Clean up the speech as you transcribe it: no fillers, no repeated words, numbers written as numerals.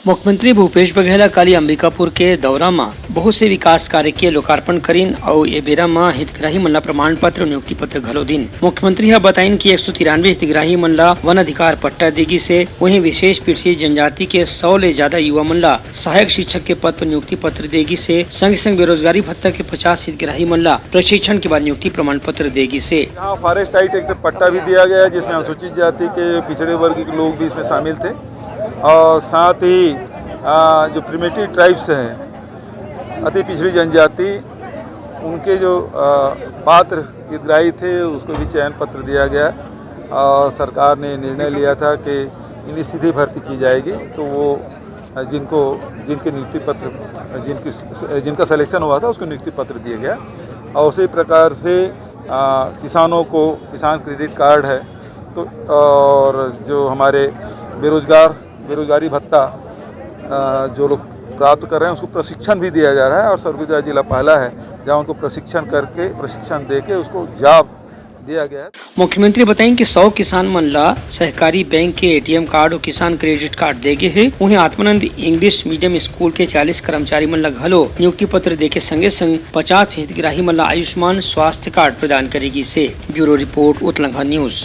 मुख्यमंत्री भूपेश बघेल कल अंबिकापुर के दौरा में बहुत से विकास कार्य के लोकार्पण करीन और ये बेरा में हितग्राही मन ला प्रमाण पत्र और नियुक्ति पत्र घलो दिन। मुख्यमंत्री यह बताइन कि 193 हितग्राही मन ला वन अधिकार पट्टा देगी से वहीं विशेष पिछड़ी जनजाति के 100 ले ज्यादा युवा मन ला सहायक शिक्षक के पद पर नियुक्ति पत्र देगी से संग संग बेरोजगारी भत्ता के 50 हितग्राही मन ला प्रशिक्षण के बाद नियुक्ति प्रमाण पत्र देगी से। यहाँ फॉरेस्ट राइट एक पट्टा भी दिया गया है जिसमें अनुसूचित जाति के पिछड़े वर्ग के लोग भी इसमें शामिल थे और साथ ही जो प्रिमिटिव ट्राइब्स हैं अति पिछड़ी जनजाति उनके जो पात्र हितग्राही थे उसको भी चयन पत्र दिया गया और सरकार ने निर्णय लिया था कि इन्हें सीधी भर्ती की जाएगी। तो वो जिनके नियुक्ति पत्र जिनका सिलेक्शन हुआ था उसको नियुक्ति पत्र दिया गया और उसी प्रकार से किसानों को किसान क्रेडिट कार्ड है तो और जो हमारे बेरोजगारी भत्ता जो लोग प्राप्त कर रहे हैं उसको प्रशिक्षण भी दिया जा रहा है और सरगुजा जिला पहला है जहां उनको प्रशिक्षण देके उसको जॉब दिया गया है। मुख्यमंत्री बताएं कि 100 किसान मन ला सहकारी बैंक के एटीएम कार्ड और किसान क्रेडिट कार्ड देगे है। वहीं आत्मानंद इंग्लिश मीडियम स्कूल के 40 कर्मचारी मन ला घलो नियुक्ति पत्र देके संगे संग 50 हितग्राही मन ला आयुष्मान स्वास्थ्य कार्ड प्रदान करेगी से। ब्यूरो रिपोर्ट उत्तलंघा न्यूज।